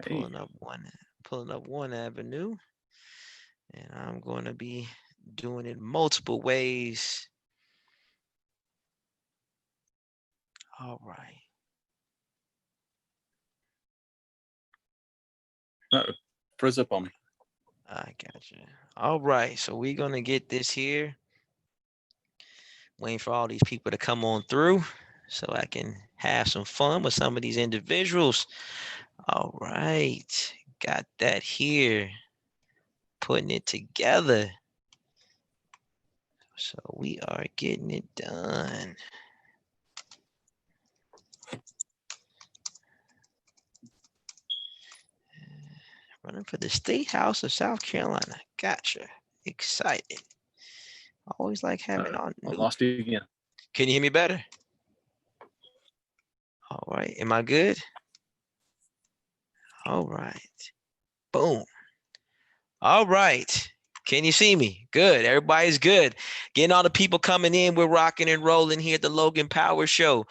Hey, Pulling up one avenue, and I'm going to be doing it multiple ways. All right. uh, froze up on me. I got you. All right. So we're going to get this here. Waiting for all these people to come on through so I can have some fun with some of these individuals. All right. Got that here. Putting it together. So we are getting it done. Running for the State House of South Carolina. Gotcha. Excited. Always like having on I new. lost you again. Can you hear me better? All right. Am I good? All right. Boom. All right. Can you see me? Good. Everybody's good. Getting all the people coming in. We're rocking and rolling here at the Logan Power Show.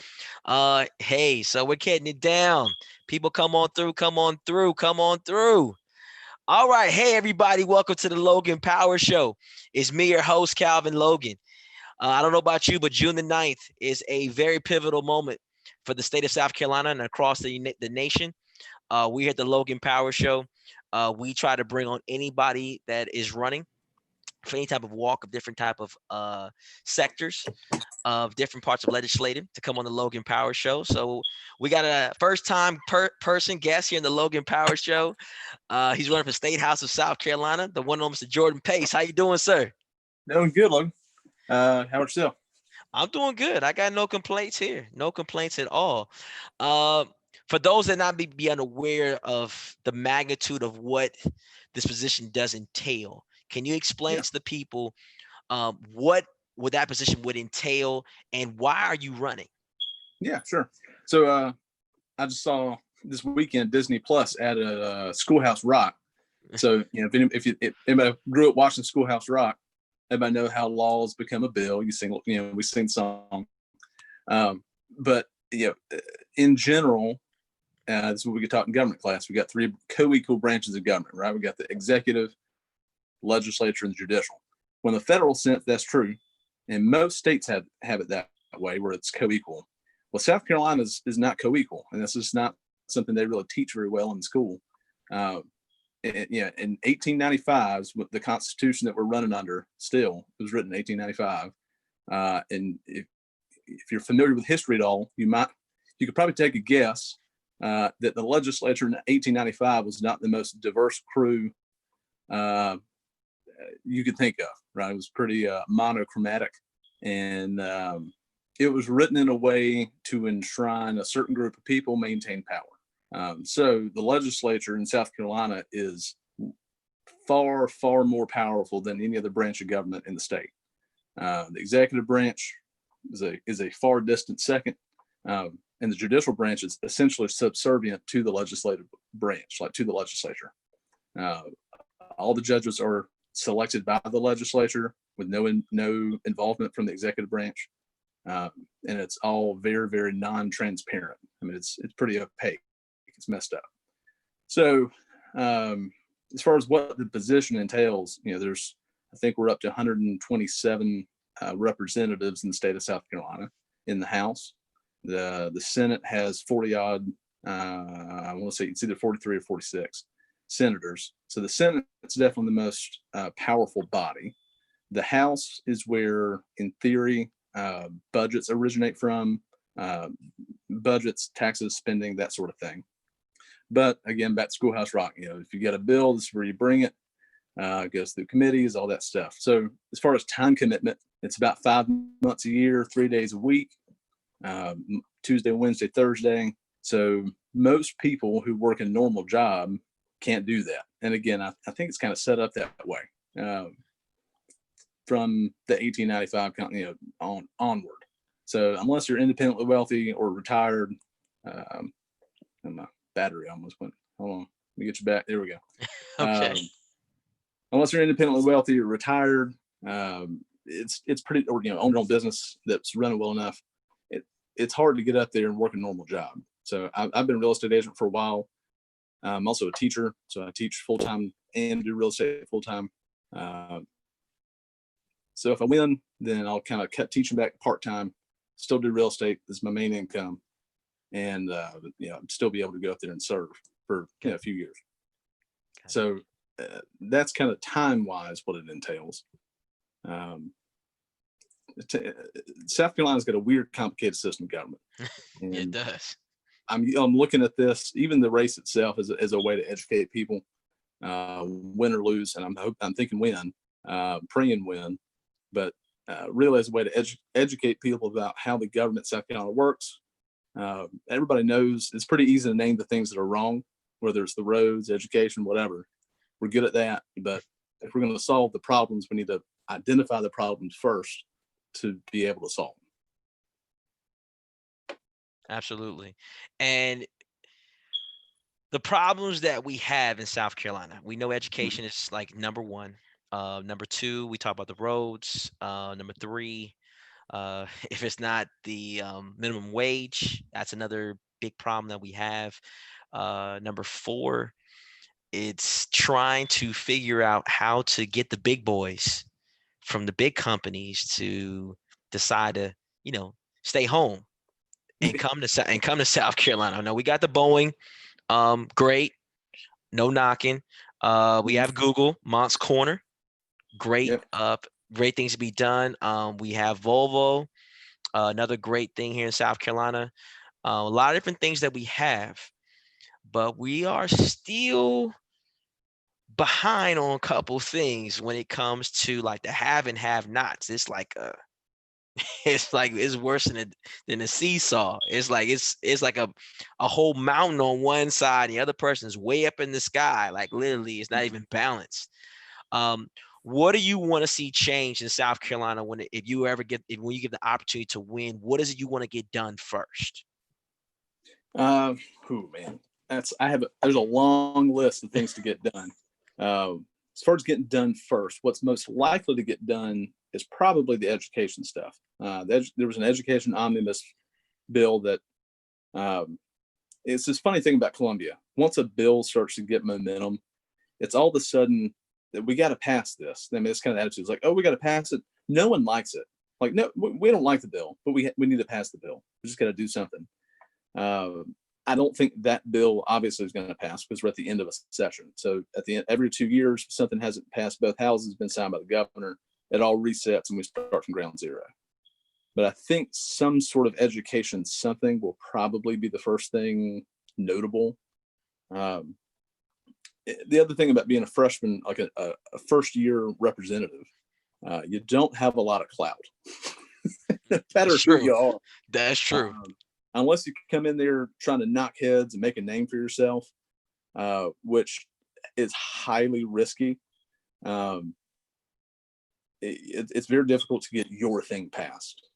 Hey, so we're getting it down. People come on through, come on through, come on through. All right. Hey, everybody. Welcome to the Logan Power Show. It's me, your host, Calvin Logan. I don't know about you, but June the 9th is a very pivotal moment for the state of South Carolina and across the nation. We at the Logan Power Show. We try to bring on anybody that is running for any type of walk of different type of sectors of different parts of legislative to come on the Logan Power Show. So we got a first time person guest here in the Logan Power Show. He's running for State House of South Carolina, the one and only Mr. Jordan Pace. How you doing, sir? Doing good, Logan. How about yourself? I'm doing good. I got no complaints here. No complaints at all. Uh, for those that not be unaware of the magnitude of what this position does entail, can you explain Yeah, to the people what would that position would entail and why are you running? yeah, sure. So I just saw this weekend Disney Plus added Schoolhouse Rock. So if anybody grew up watching Schoolhouse Rock, everybody know how laws become a bill. We sing song. But in general, this is what we get taught in government class. We got three co-equal branches of government, right? We got the executive, legislature, and judicial. Well, in the federal sense, that's true, and most states have it that way, where it's co-equal. Well, South Carolina is not co-equal, and this is not something they really teach very well in school. Uh, in 1895, the Constitution that we're running under still it was written in 1895. And if you're familiar with history at all, you could probably take a guess that the legislature in 1895 was not the most diverse crew uh, you could think of. Right, it was pretty monochromatic, and it was written in a way to enshrine a certain group of people maintain power. So the legislature in South Carolina is far, far more powerful than any other branch of government in the state. The executive branch is a far distant second, and the judicial branch is essentially subservient to the legislative branch, like to the legislature. Uh, all the judges are selected by the legislature with no involvement from the executive branch, and it's all very, very non-transparent. I mean, it's pretty opaque. It's messed up. So, as far as what the position entails, there's I think we're up to 127 representatives in the state of South Carolina in the House. The Senate has 40 odd. I want to say it's either 43 or 46 senators. So the Senate is definitely the most powerful body. The House is where, in theory, budgets originate from, uh, budgets, taxes, spending, that sort of thing. But again, back to Schoolhouse Rock. If you get a bill, this is where you bring it. It goes through committees, all that stuff. So as far as time commitment, it's about 5 months a year, 3 days a week, Tuesday, Wednesday, Thursday. So most people who work a normal job can't do that. And again, I think it's kind of set up that way from the 1895 onward. So unless you're independently wealthy or retired, and my battery almost went. Hold on, let me get you back. There we go. Okay. Unless you're independently wealthy or retired, it's pretty, or own your own business that's running well enough. It's hard to get up there and work a normal job. So I've been a real estate agent for a while. I'm also a teacher, so I teach full time and do real estate full time. So if I win, then I'll kind of cut teaching back part time, still do real estate as my main income, and still be able to go up there and serve for a few years. So that's kind of time wise what it entails. South Carolina's got a weird, complicated system of government. And It does. I'm looking at this, even the race itself, as a way to educate people, win or lose, and I'm thinking win, praying win, but really as a way to educate people about how the government South Carolina works. Everybody knows it's pretty easy to name the things that are wrong, whether it's the roads, education, whatever. We're good at that, but if we're going to solve the problems, we need to identify the problems first to be able to solve them. Absolutely. And the problems that we have in South Carolina, we know education is like number one. Number two, we talk about the roads. Number three, if it's not the minimum wage, that's another big problem that we have. Number four, it's trying to figure out how to get the big boys from the big companies to decide to, stay home and come to South Carolina. Now we got the Boeing, great, no knocking. We have Google, Mont's Corner, great, Yep. Great things to be done. We have Volvo, another great thing here in South Carolina. A lot of different things that we have, but we are still behind on a couple things when it comes to like the have and have nots. It's like it's worse than a seesaw. It's like a whole mountain on one side, and the other person is way up in the sky. Like literally, it's not even balanced. What do you want to see change in South Carolina when you get the opportunity to win? What is it you want to get done first? Man, there's a long list of things to get done. As far as getting done first, what's most likely to get done is probably the education stuff. There was an education omnibus bill that it's this funny thing about Columbia. Once a bill starts to get momentum, it's all of a sudden that we got to pass this. I mean, it's kind of attitude. It's like, oh, we got to pass it. No one likes it. Like, no, we don't like the bill, but we need to pass the bill. We just got to do something. I don't think that bill obviously is going to pass because we're at the end of a session. So at the end, every 2 years, something hasn't passed both houses, been signed by the governor. It all resets and we start from ground zero. But I think some sort of education, something will probably be the first thing notable. The other thing about being a freshman, like a first year representative, you don't have a lot of clout. No matter who you are. That's true. Unless you come in there trying to knock heads and make a name for yourself, which is highly risky. It's very difficult to get your thing passed.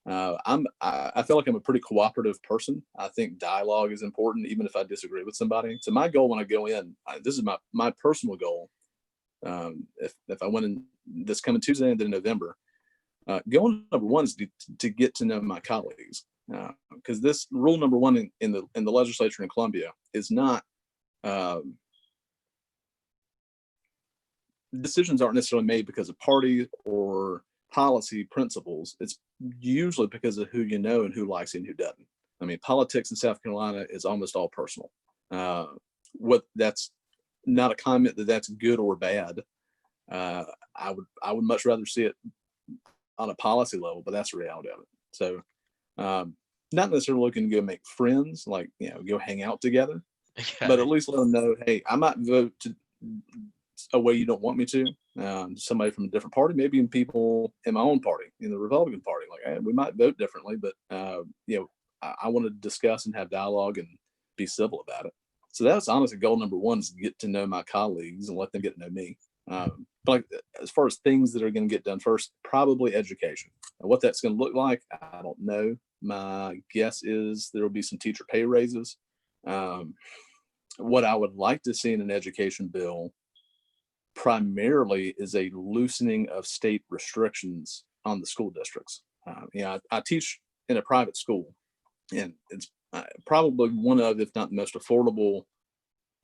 I feel like I'm a pretty cooperative person. I think dialogue is important, even if I disagree with somebody. So my goal when I go in, this is my personal goal. If I win in this coming Tuesday and then November, goal number one is to get to know my colleagues. Because this rule number one in the legislature in Columbia is not decisions aren't necessarily made because of party or policy principles. It's usually because of who you know and who likes it and who doesn't. I mean, politics in South Carolina is almost all personal. That's not a comment that's good or bad. I would much rather see it on a policy level, but that's the reality of it. So not necessarily looking to go make friends, like, go hang out together, but at least let them know, hey, I might vote a way you don't want me to. Somebody from a different party, maybe even people in my own party, in the Republican Party, like, hey, we might vote differently, but I want to discuss and have dialogue and be civil about it. So that's honestly goal number one, is to get to know my colleagues and let them get to know me. But as far as things that are going to get done first, probably education. Now, what that's going to look like, I don't know. My guess is there will be some teacher pay raises. What I would like to see in an education bill primarily is a loosening of state restrictions on the school districts. I teach in a private school, and it's probably one of, if not the most affordable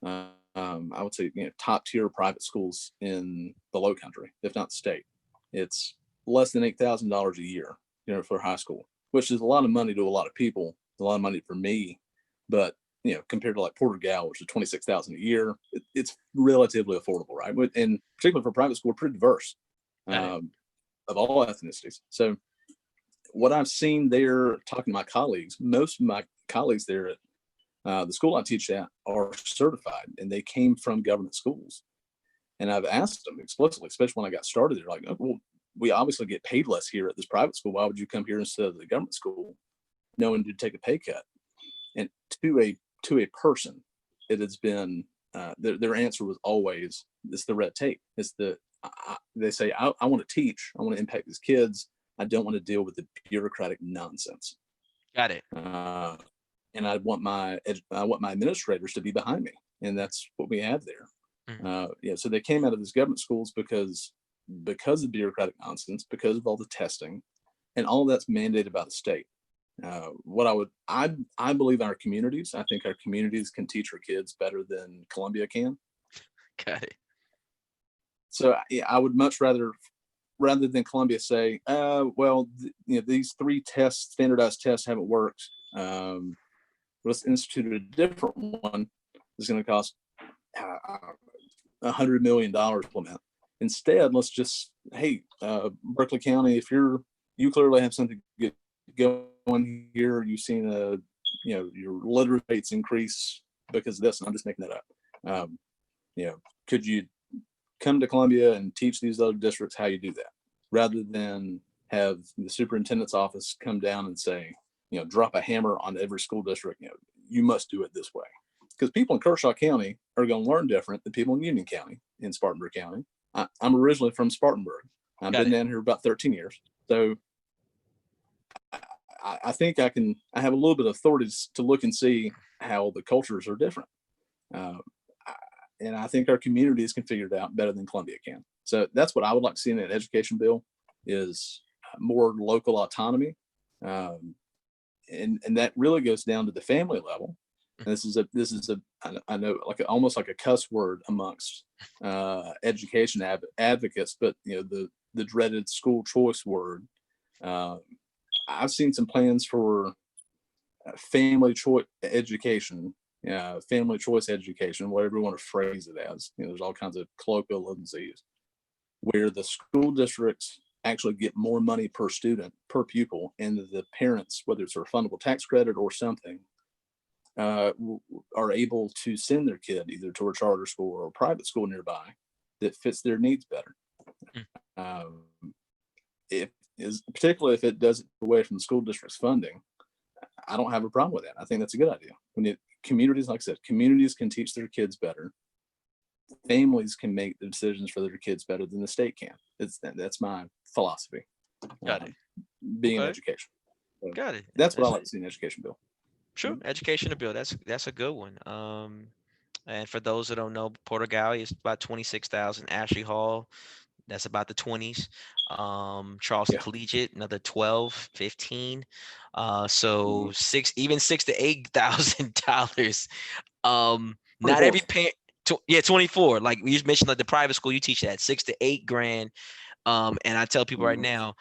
I would say, top tier private schools in the Low Country, if not the state. It's less than $8,000 a year, for high school, which is a lot of money to a lot of people, a lot of money for me. But, compared to like Porter-Gaud, which is $26,000 a year, it's relatively affordable, right? And particularly for private school, pretty diverse, of all ethnicities. So what I've seen there, talking to my colleagues, most of my colleagues there at the school I teach at are certified, and they came from government schools. And I've asked them explicitly, especially when I got started, they're like, oh, well, we obviously get paid less here at this private school. Why would you come here instead of the government school, knowing to take a pay cut? And to a person, it has been their answer was always, it's the red tape. It's they say, I want to teach, I want to impact these kids. I don't want to deal with the bureaucratic nonsense. Got it. And I want my administrators to be behind me, and that's what we have there. So they came out of these government schools because of bureaucratic nonsense, because of all the testing, and all that's mandated by the state. I believe in our communities. I think our communities can teach our kids better than Columbia can. Got it. So I would much rather than Columbia say, these 3 standardized tests haven't worked. Let's institute a different one that's going to cost $100 million to implement. Instead, let's just, hey, Berkeley County, if you clearly have something going here, you've seen your literacy rates increase because of this, and I'm just making that up. Could you come to Columbia and teach these other districts how you do that, rather than have the superintendent's office come down and say, drop a hammer on every school district, you must do it this way. Because people in Kershaw County are going to learn different than people in Union County, in Spartanburg County. I'm originally from Spartanburg. I've been down here about 13 years. So I think I have a little bit of authority to look and see how the cultures are different. And I think our communities can figure it out better than Columbia can. So that's what I would like to see in an education bill, is more local autonomy. And that really goes down to the family level. And this is I know, almost like a cuss word amongst education advocates, but the dreaded school choice word. I've seen some plans for family choice education, family choice education, whatever you want to phrase it as. There's all kinds of colloquialisms used, where the school districts actually get more money per student, per pupil, and the parents, whether it's a refundable tax credit or something, are able to send their kid either to a charter school or a private school nearby that fits their needs better. Particularly if it does it away from the school district's funding, I don't have a problem with that. I think that's a good idea. Communities, like I said, communities can teach their kids better. Families can make the decisions for their kids better than the state can. That's my philosophy. Got it. Being in education. So got it. That's what I like to see in the education bill. Sure, education bill. That's a good one. And for those that don't know, Porter-Gaud is about 26,000. Ashley Hall, that's about the 20s. Charleston Collegiate, another 12, 15. So $6,000 to $8,000. Not every parent. 24. Like we just mentioned, like the private school you teach at $6,000 to $8,000. And I tell people right now,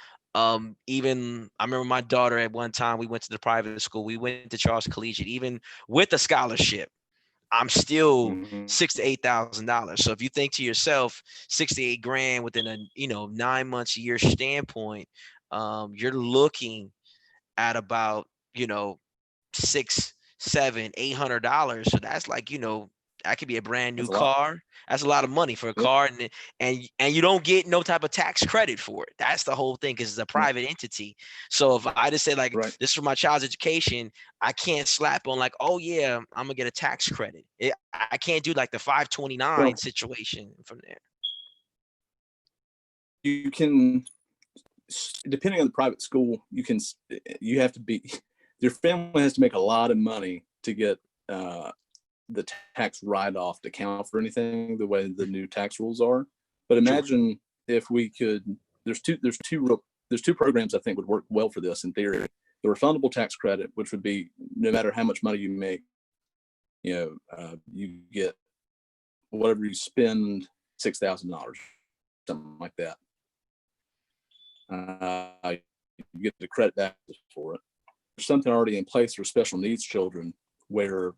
even I remember my daughter at one time, we went to the private school, we went to Charleston Collegiate, even with a scholarship, I'm still $6,000 to $8,000. So if you think to yourself, $6,000 to $8,000 within a 9 months, a year standpoint, you're looking at about $600, $700, $800. So that's like that could be a brand new car. That's a lot of money for a car, and you don't get no type of tax credit for it. That's the whole thing, because it's a private entity. So if I just say this is for my child's education, I can't slap on oh yeah, I'm gonna get a tax credit. I can't do like the 529 situation from there. You can, depending on the private school, you have to be, your family has to make a lot of money to get the tax write-off to count for anything the way the new tax rules are. But imagine if we could, there's two programs I think would work well for this in theory. The refundable tax credit, which would be no matter how much money you make, you get whatever you spend, $6,000, something like that. You get the credit back for it. There's something already in place for special needs children where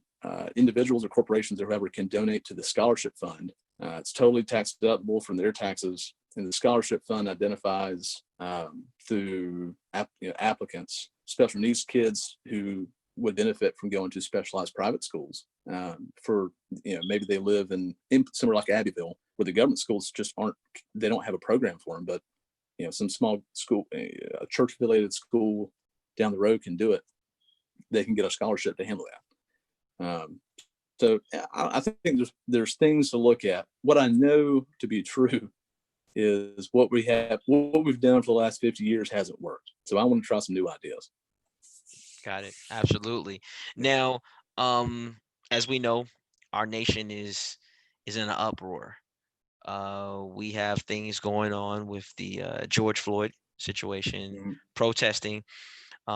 individuals or corporations or whoever can donate to the scholarship fund. It's totally tax deductible from their taxes, and the scholarship fund identifies through applicants special needs kids who would benefit from going to specialized private schools. For maybe they live in somewhere like Abbeville, where the government schools just they don't have a program for them, but some small school, a church affiliated school down the road can do it. They can get a scholarship to handle that. So I think there's things to look at. What I know to be true is what we've done for the last 50 years hasn't worked. So I want to try some new ideas. Got it. Absolutely. Now, as we know, our nation is in an uproar. We have things going on with the George Floyd situation, protesting.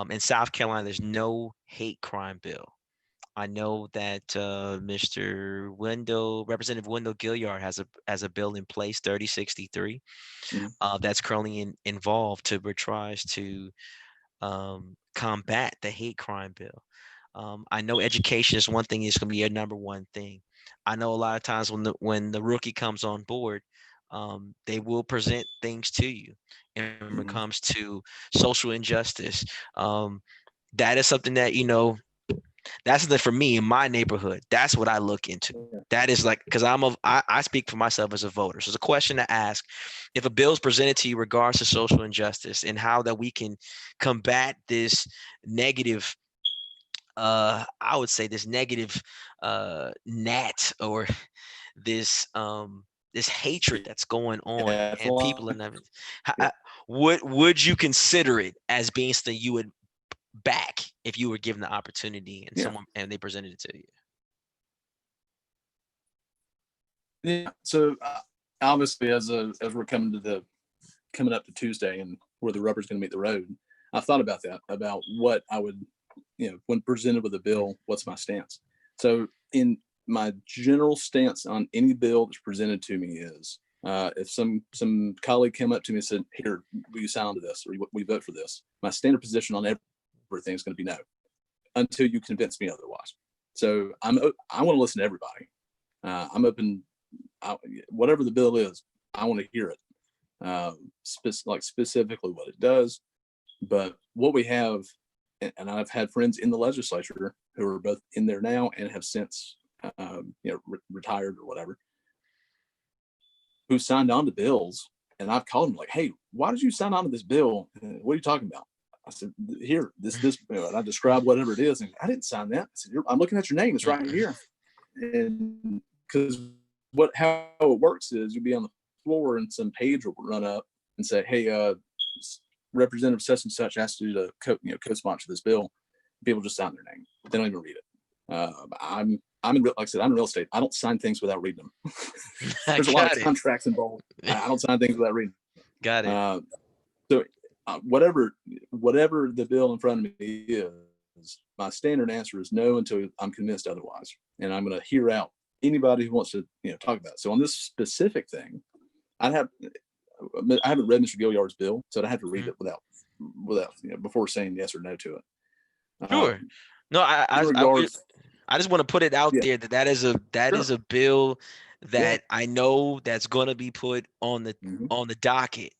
In South Carolina, there's no hate crime bill. I know that Representative Wendell Gilliard has a bill in place, 3063, that's currently involved to tries to combat the hate crime bill. I know education is one thing; is going to be a number one thing. I know a lot of times when the rookie comes on board, they will present things to you. And when it comes to social injustice, that is something that that's something for me in my neighborhood. That's what I look into. That is like, because I speak for myself as a voter. So it's a question to ask: if a bill is presented to you regards to social injustice and how that we can combat this negative, I would say this negative gnat, or this this hatred that's going on, and people are never. Would you consider it as being something you would back if you were given the opportunity and they presented it to you? Yeah. So obviously, as we're coming up to Tuesday and where the rubber's going to meet the road, I thought about that, about what I would, when presented with a bill, what's my stance. So in my general stance on any bill that's presented to me is, if some colleague came up to me and said, "Here, will you sign on to this, or will you vote for this?" My standard position on everything is going to be no, until you convince me otherwise. So I want to listen to everybody. I'm open. Whatever the bill is, I want to hear it, specifically what it does. But what we have, and I've had friends in the legislature who are both in there now and have since retired or whatever, who signed on to bills, and I've called them like, "Hey, why did you sign on to this bill? What are you talking about?" I said, "Here, this and I described whatever it is, and I didn't sign that." I said, "I'm looking at your name; it's right here." And because how it works is, you'll be on the floor and some page will run up and say, "Hey, Representative such and such asked you to co-sponsor this bill." People just sign their name; they don't even read it. I'm in real estate. I don't sign things without reading them. There's a lot of contracts involved. I don't sign things without reading them. Got it. So whatever the bill in front of me is, my standard answer is no until I'm convinced otherwise, and I'm going to hear out anybody who wants to talk about it. So on this specific thing, I haven't read Mr. Gilliard's bill, so I have to read it without before saying yes or no to it. Sure. No, I just want to put it out there that is a bill that I know that's going to be put on the docket.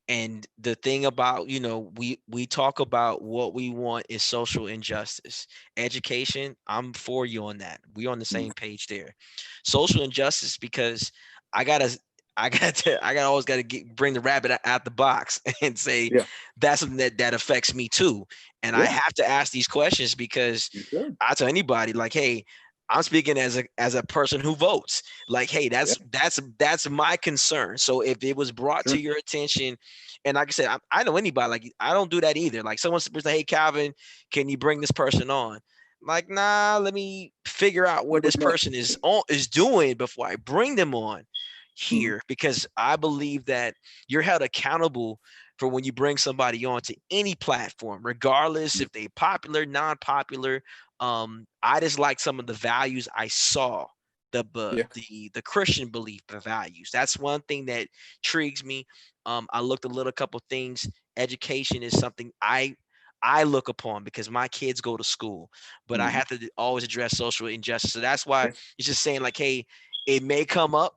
And the thing about, we talk about what we want is social injustice. Education, I'm for you on that. We're on the same page there. Social injustice, because I always got to bring the rabbit out the box and say that's something that affects me too. And I have to ask these questions because I tell anybody, like, hey, I'm speaking as a person who votes. Like, hey, that's my concern. So if it was brought to your attention, and like I said, I know anybody, like, I don't do that either. Like, someone's like, "Hey, Calvin, can you bring this person on?" I'm like, nah, let me figure out what this person is doing before I bring them on here, because I believe that you're held accountable for when you bring somebody on to any platform, regardless if they popular, non-popular. I just like some of the values I saw Yeah. the Christian belief values. That's one thing that intrigues me. I looked a little couple things. Education is something I look upon because my kids go to school, but I Mhm. have to always address social injustice. So that's why Yeah. it's just saying like, hey, it may come up,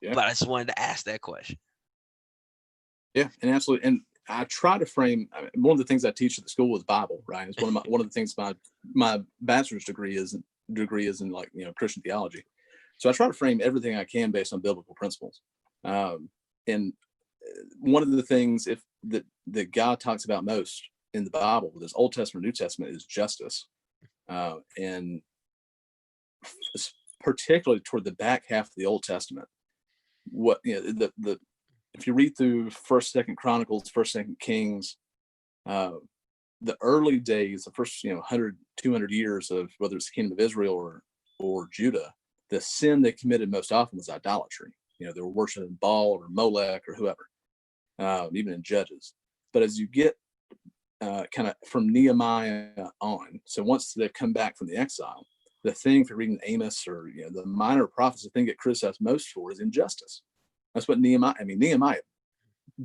Yeah. but I just wanted to ask that question. Yeah. And absolutely. And I try to frame, one of the things I teach at the school is Bible, right? It's one of the things my bachelor's degree is in, like, Christian theology. So I try to frame everything I can based on biblical principles. And one of the things that God talks about most in the Bible, this Old Testament, New Testament, is justice. And particularly toward the back half of the Old Testament, what the if you read through First, Second Chronicles, First, Second Kings, uh, the early days, the first 100, 200 years of whether it's the kingdom of Israel or Judah, the sin they committed most often was idolatry. They were worshiping Baal or Molech or whoever, even in Judges. But as you get kind of from Nehemiah on, so once they've come back from the exile, the thing for reading Amos or the minor prophets, the thing get criticized most for is injustice. That's what Nehemiah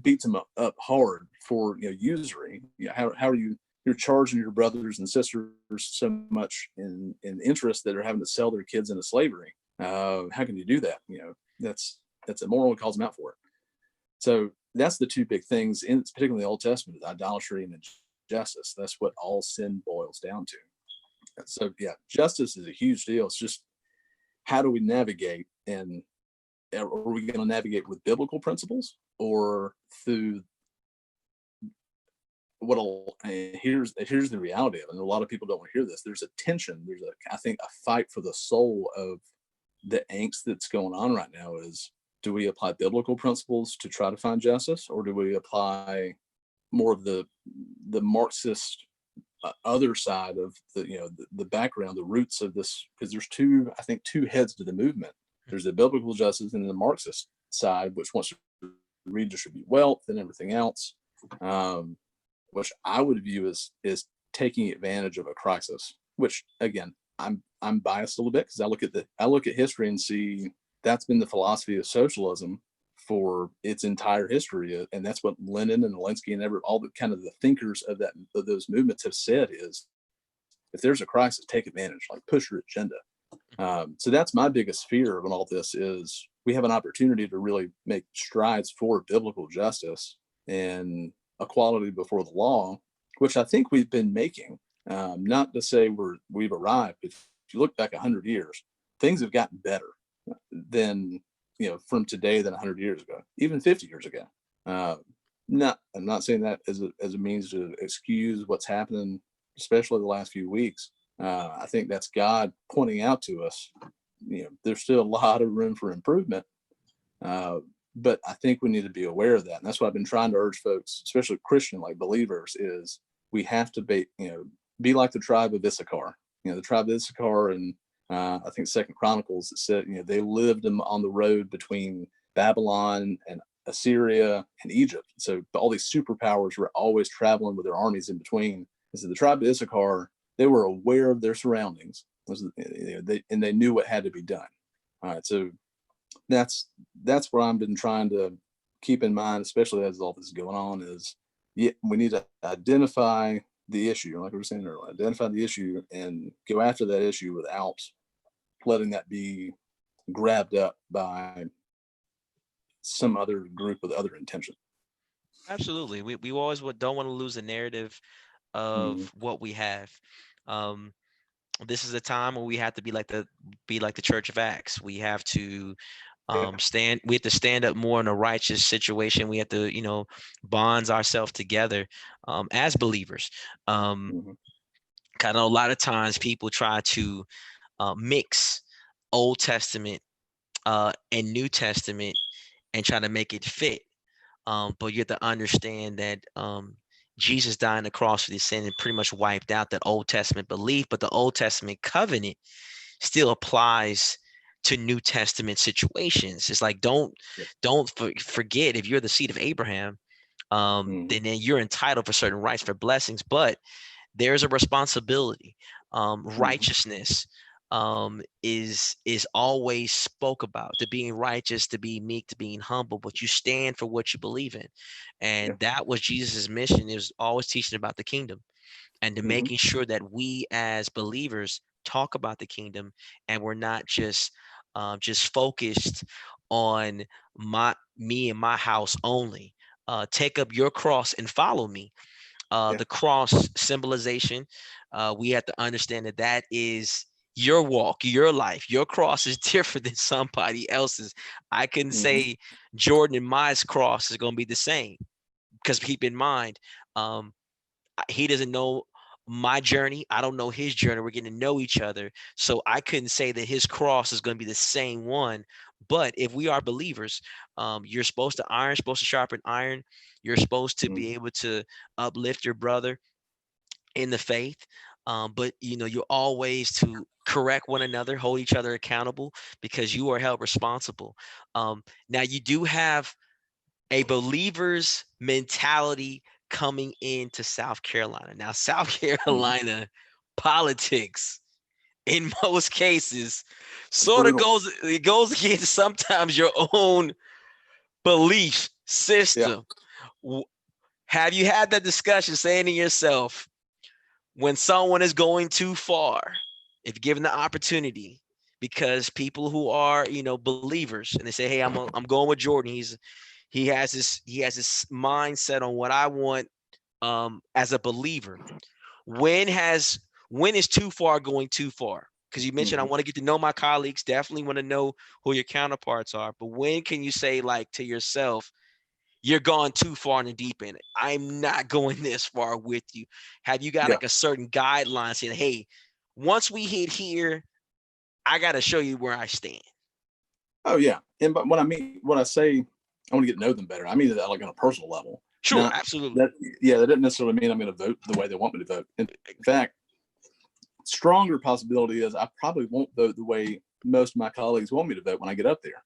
beats them up hard for usury. How are you're charging your brothers and sisters so much in interest that are having to sell their kids into slavery? How can you do that? That's immoral. He calls them out for it. So that's the two big things, particularly in the Old Testament, is idolatry and injustice. That's what all sin boils down to. So yeah, justice is a huge deal. It's just how do we navigate, and are we going to navigate with biblical principles or through here's the reality of it, and a lot of people don't want to hear this. There's a tension. I think a fight for the soul of the angst that's going on right now is, do we apply biblical principles to try to find justice, or do we apply more of the Marxist other side of the background, the roots of this? Because there's two heads to the movement. There's the biblical justice and the Marxist side, which wants to redistribute wealth and everything else, which I would view as taking advantage of a crisis. Which again, I'm biased a little bit because I look at history and see that's been the philosophy of socialism for its entire history, and that's what Lenin and Alinsky and all the kind of the thinkers of those movements have said is, if there's a crisis, take advantage, like push your agenda. So that's my biggest fear of all this is we have an opportunity to really make strides for biblical justice and equality before the law, which I think we've been making. Not to say we've arrived. If you look back 100 years, things have gotten better than from today than 100 years ago, even 50 years ago. I'm not saying that as a means to excuse what's happening, especially the last few weeks. I think that's God pointing out to us, there's still a lot of room for improvement. But I think we need to be aware of that. And that's what I've been trying to urge folks, especially Christian like believers, is we have to be like the tribe of Issachar. The tribe of Issachar, and I think Second Chronicles, it said, they lived on the road between Babylon and Assyria and Egypt. So all these superpowers were always traveling with their armies in between. And so the tribe of Issachar, they were aware of their surroundings, and they knew what had to be done. All right, so that's what I've been trying to keep in mind, especially as all this is going on, is we need to identify the issue, like we were saying earlier, identify the issue and go after that issue without letting that be grabbed up by some other group with other intention. Absolutely. We always don't want to lose the narrative of what we have. This is a time where we have to be like the Church of Acts. We have to stand up more in a righteous situation. We have to bond ourselves together as believers. Kind of a lot of times people try to mix Old Testament and New Testament and try to make it fit. But you have to understand that Jesus dying on the cross for the sin and pretty much wiped out that Old Testament belief, but the Old Testament covenant still applies to New Testament situations. It's like don't forget, if you're the seed of Abraham, then you're entitled for certain rights, for blessings, but there's a responsibility, righteousness, is always spoke about, to being righteous, to being meek, to being humble, but you stand for what you believe in. And Yeah. that was Jesus's mission. It was always teaching about the kingdom and to Hmm. making sure that we as believers talk about the kingdom, and we're not just focused on me and my house only. Take up your cross and follow me. Yeah. The cross symbolization, we have to understand that that is your walk, your life. Your cross is different than somebody else's. I couldn't Hmm. say Jordan and my cross is going to be the same, because keep in mind, um, he doesn't know my journey. I don't know his journey. We're getting to know each other. So I couldn't say that his cross is going to be the same one. But if we are believers, you're supposed to iron, supposed to sharpen iron. You're supposed to Hmm. be able to uplift your brother in the faith. But you're always to correct one another, hold each other accountable, because you are held responsible. Now you do have a believer's mentality coming into South Carolina. Now, South Hmm. Carolina politics in most cases It's sort of brutal. goes against sometimes your own belief Yeah. system. Have you had that discussion saying to yourself, when someone is going too far, if given the opportunity, because people who are believers, and they say, hey, I'm going with Jordan, he has this mindset on what I want, as a believer. When has when is too far going too far? Because you mentioned, I Hmm. want to get to know my colleagues, definitely want to know who your counterparts are, but when can you say, like, to yourself, you're gone too far in the deep end, I'm not going this far with you? Have you got Yeah. like a certain guideline saying, hey, once we hit here, I got to show you where I stand? Oh yeah. And but when I say I want to get to know them better, I mean that like on a personal level. Sure, Not absolutely. that. Yeah, that doesn't necessarily mean I'm going to vote the way they want me to vote. In fact, stronger possibility is I probably won't vote the way most of my colleagues want me to vote when I get up there.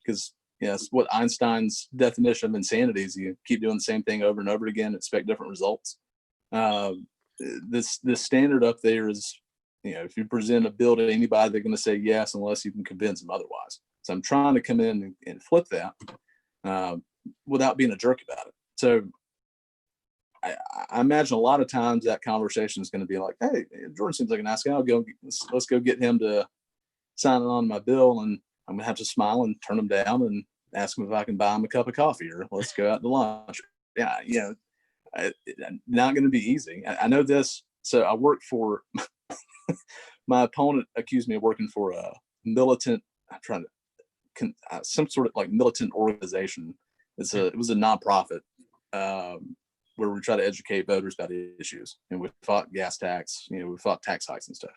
Because yes, what Einstein's definition of insanity is: you keep doing the same thing over and over again, expect different results. Um, this standard up there is, if you present a bill to anybody, they're going to say yes unless you can convince them otherwise. So I'm trying to come in and flip that, uh, without being a jerk about it. So I imagine a lot of times that conversation is going to be like, "Hey, Jordan seems like a nice guy. Let's go get him to sign on my bill," and I'm gonna have to smile and turn him down and ask him if I can buy him a cup of coffee or let's go out to lunch. Yeah, not going to be easy. I know this. So I work for my opponent accused me of working for a militant. I'm trying to some sort of like militant organization. It was a nonprofit, um, where we try to educate voters about issues, and we fought gas tax. We fought tax hikes and stuff.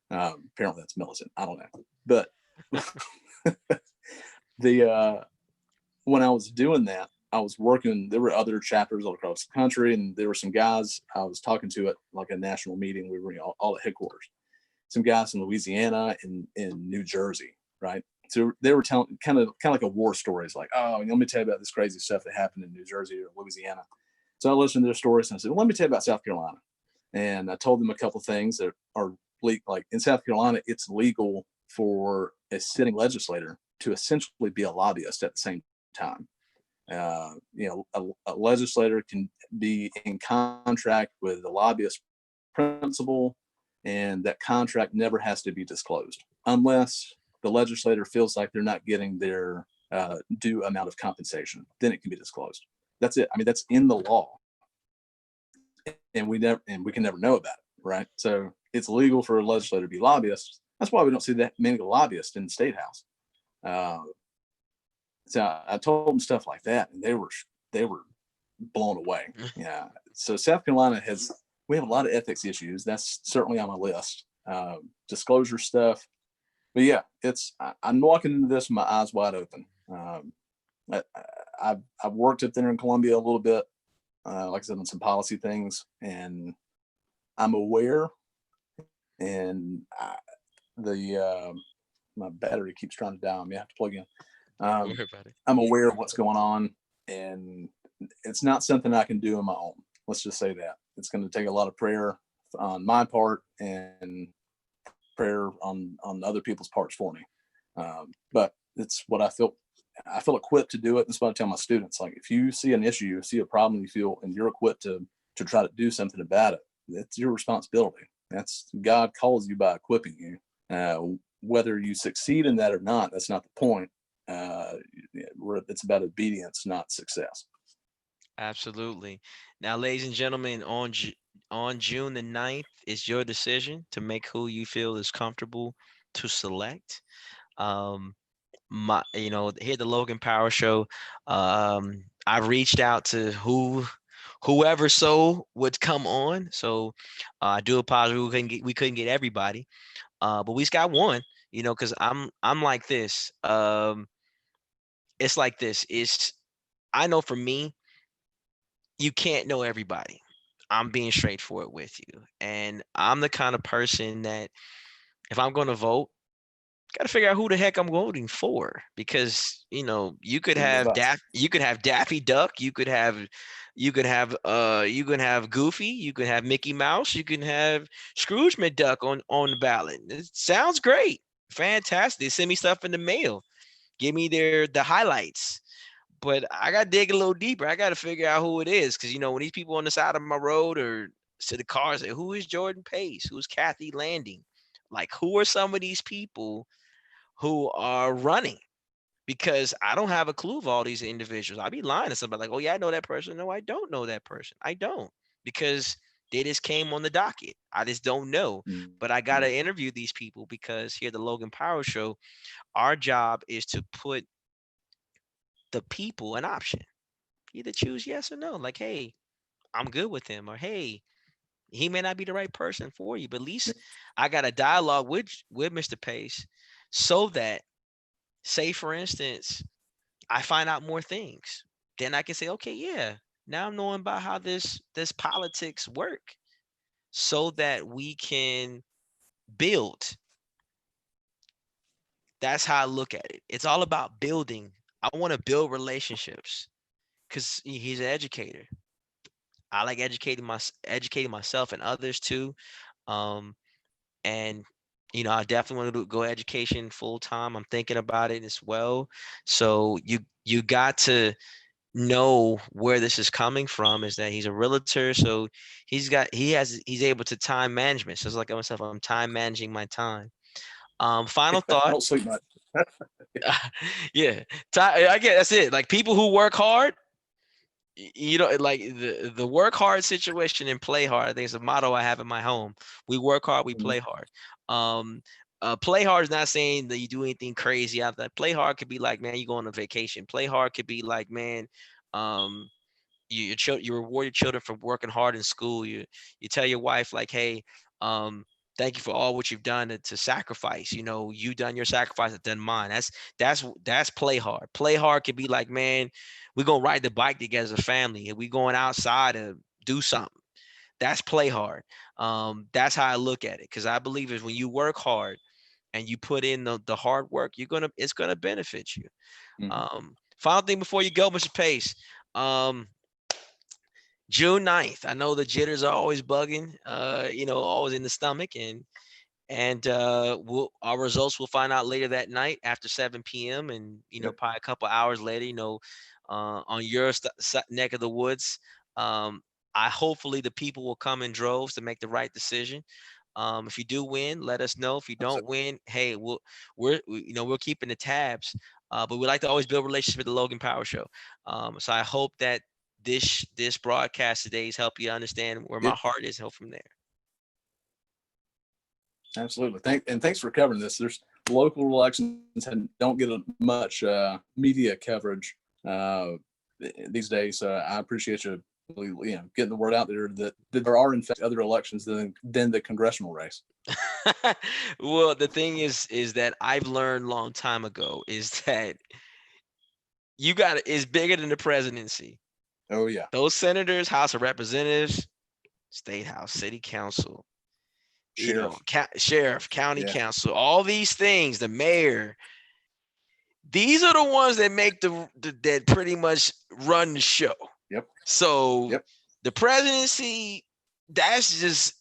Apparently that's militant. I don't know, but the when I was doing that, I was working. There were other chapters all across the country, and there were some guys I was talking to at like a national meeting. We were all at headquarters. Some guys in Louisiana and in New Jersey, right? So they were telling kind of like a war story. It's like, oh, let me tell you about this crazy stuff that happened in New Jersey or Louisiana. So I listened to their stories and I said, well, let me tell you about South Carolina. And I told them a couple things that are like in South Carolina, it's legal for a sitting legislator to essentially be a lobbyist at the same time. A legislator can be in contract with the lobbyist principal, and that contract never has to be disclosed unless the legislator feels like they're not getting their due amount of compensation. Then it can be disclosed. That's it. I mean, that's in the law, and we can never know about it, right? So it's legal for a legislator to be lobbyists. That's why we don't see that many lobbyists in the state house. Uh, so I told them stuff like that, and they were blown away. Yeah. So South Carolina we have a lot of ethics issues. That's certainly on my list. Disclosure stuff, but yeah, I'm walking into this with my eyes wide open. I, I've worked up there in Columbia a little bit, like I said, on some policy things, and I'm aware. And my battery keeps trying to die on me. I have to plug in. Don't Um, worry about it. I'm aware of what's going on, and it's not something I can do on my own. Let's just say that it's going to take a lot of prayer on my part and prayer on other people's parts for me. But it's what I feel equipped to do it. That's what I tell my students. Like, if you see an issue, you see a problem, you feel, and you're equipped to try to do something about it, it's your responsibility. That's, God calls you by equipping you. Whether you succeed in that or not, that's not the point. It's about obedience, not success. Absolutely. Now, ladies and gentlemen, on June the 9th is your decision to make who you feel is comfortable to select. Here at the Logan Power Show, I've reached out to whoever so would come on. So I do apologize, we couldn't get everybody, but we just got one. Because I'm like this. It's like this. I know for me, you can't know everybody. I'm being straightforward with you, and I'm the kind of person that if I'm going to vote, got to figure out who the heck I'm voting for, because you could have Daffy Duck, you could have Goofy, you could have Mickey Mouse, you can have Scrooge McDuck on the ballot. It sounds great, fantastic. Send me stuff in the mail, give me the highlights, but I got to dig a little deeper. I got to figure out who it is, because when these people on the side of my road or to the cars say, who is Jordan Pace, who's Kathy Landing, like, who are some of these people who are running? Because I don't have a clue of all these individuals. I'd be lying to somebody like, oh yeah, I know that person. No, I don't know that person. I don't, because they just came on the docket. I just don't know. But I got to interview these people, because here at the Logan Power Show, our job is to put the people an option. Either choose yes or no. Like, hey, I'm good with him, or hey, he may not be the right person for you, but at least I got a dialogue with Mr. Pace, so that, say for instance, I find out more things. Then I can say, okay, yeah, now I'm knowing about how this politics work, so that we can build. That's how I look at it. It's all about building. I want to build relationships, because he's an educator. I like educating myself and others too. And I definitely want to go education full time. I'm thinking about it as well. So you got to know where this is coming from, is that he's a realtor. So he's able to time management. So it's like myself, I'm time managing my time. Final I thought. don't sleep much. Yeah. I get that's it. Like, people who work hard, like the work hard situation and play hard, I think it's a motto I have in my home. We work hard, we play hard. Play hard is not saying that you do anything crazy out there. Play hard could be like, man, you go on a vacation. Play hard could be like, man, you reward your children for working hard in school. You tell your wife, like, hey, thank you for all what you've done to sacrifice. You done your sacrifice, I've done mine. That's play hard. Play hard could be like, man, we're gonna ride the bike together as a family, and we going outside to do something. That's play hard. That's how I look at it, because I believe is when you work hard and you put in the hard work, it's gonna benefit you. Final thing before you go, Mr. Pace. June 9th. I know the jitters are always bugging, always in the stomach, and our results we'll find out later that night after 7 p.m. and probably a couple hours later, on your neck of the woods. Hopefully the people will come in droves to make the right decision. If you do win, let us know. If you don't win, hey, we're keeping the tabs. But we like to always build relationships with the Logan Power Show. So I hope that this broadcast today has helped you understand where my heart is, and from there. Absolutely. Thanks for covering this. There's local elections don't get much media coverage these days. I appreciate you getting the word out there that there are in fact other elections than the congressional race. Well, the thing is that I've learned a long time ago is that it's bigger than the presidency. Oh yeah. Those senators, House of Representatives, State House, City Council, Sheriff, County Council, all these things, the mayor. These are the ones that make that pretty much run the show. Yep. So the presidency, that's just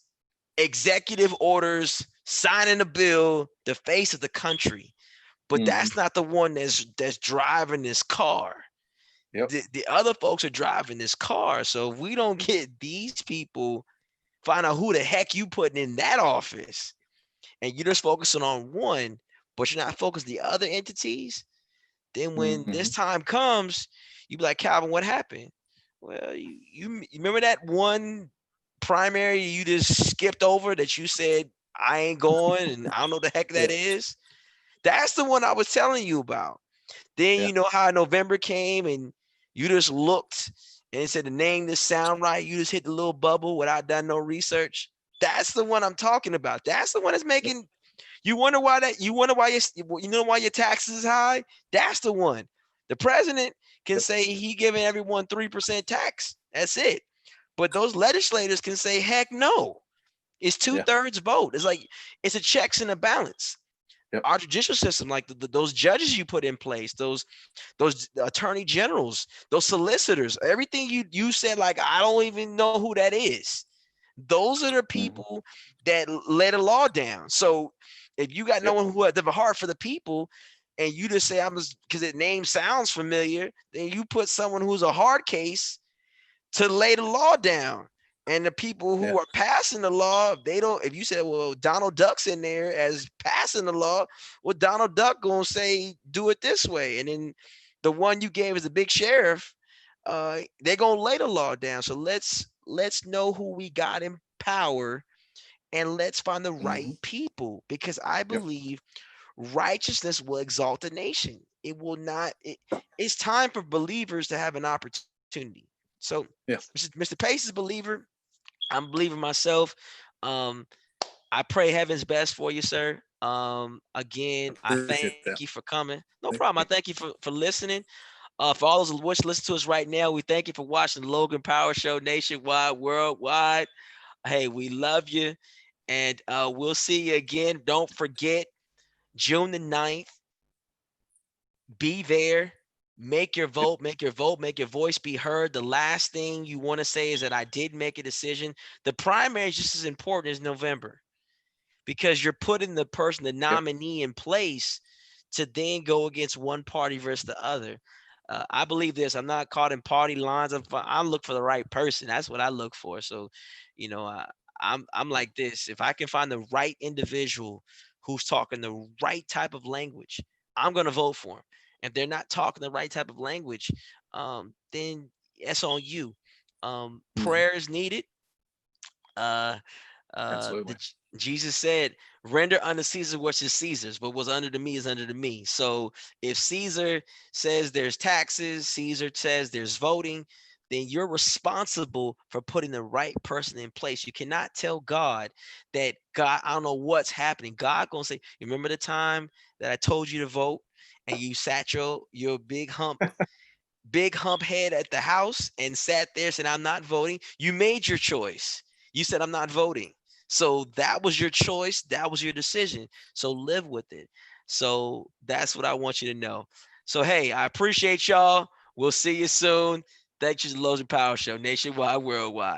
executive orders signing a bill, the face of the country, but that's not the one that's driving this car. Yep. The other folks are driving this car. So if we don't get these people, find out who the heck you putting in that office, and you're just focusing on one, but you're not focused the other entities, then when this time comes, you be like, Calvin, what happened? Well, you remember that one primary you just skipped over that you said I ain't going and I don't know the heck that is? That's the one I was telling you about. Then you know how November came and you just looked and said the name just sound right. You just hit the little bubble without done no research. That's the one I'm talking about. That's the one that's making you wonder why your taxes is high. That's the one. The president can say he giving everyone 3% tax. That's it. But those legislators can say, heck no. It's 2/3 vote. It's like it's a checks and a balance. Our judicial system, like those judges you put in place, those attorney generals, those solicitors, everything you said, like I don't even know who that is. Those are the people that lay the law down. So if you got no one who has a heart for the people, and you just say I'm just because the name sounds familiar, then you put someone who's a hard case to lay the law down. And the people who are passing the law, they don't. If you said, well, Donald Duck's in there as passing the law, well, Donald Duck gonna say do it this way, and then the one you gave as a big sheriff, they're gonna lay the law down. So let's know who we got in power, and let's find the right people, because I believe righteousness will exalt a nation. It will not. It's time for believers to have an opportunity. So, Mr. Pace is a believer. I'm a believer myself. I pray heaven's best for you, sir. Again, I thank you for coming. No problem. I thank you for listening. For all those which listen to us right now, we thank you for watching the Logan Power Show nationwide, worldwide. Hey, we love you. And we'll see you again. Don't forget, June the 9th, be there. Make your vote, make your vote, make your voice be heard. The last thing you want to say is that I did make a decision. The primary is just as important as November, because you're putting the person, the nominee in place to then go against one party versus the other. I believe this. I'm not caught in party lines. I look for the right person. That's what I look for. So, I'm like this. If I can find the right individual who's talking the right type of language, I'm going to vote for them. If they're not talking the right type of language, then that's on you. Prayer is needed. Absolutely. Jesus said, render unto Caesar what is Caesar's, but what's under to me is under to me. So if Caesar says there's taxes, Caesar says there's voting, then you're responsible for putting the right person in place. You cannot tell God that, God, I don't know what's happening. God gonna say, you remember the time that I told you to vote and you sat your big hump head at the house and sat there, said, I'm not voting. You made your choice. You said, I'm not voting. So that was your choice. That was your decision. So live with it. So that's what I want you to know. So, hey, I appreciate y'all. We'll see you soon. Thanks to the Logan Power Show, nationwide, worldwide.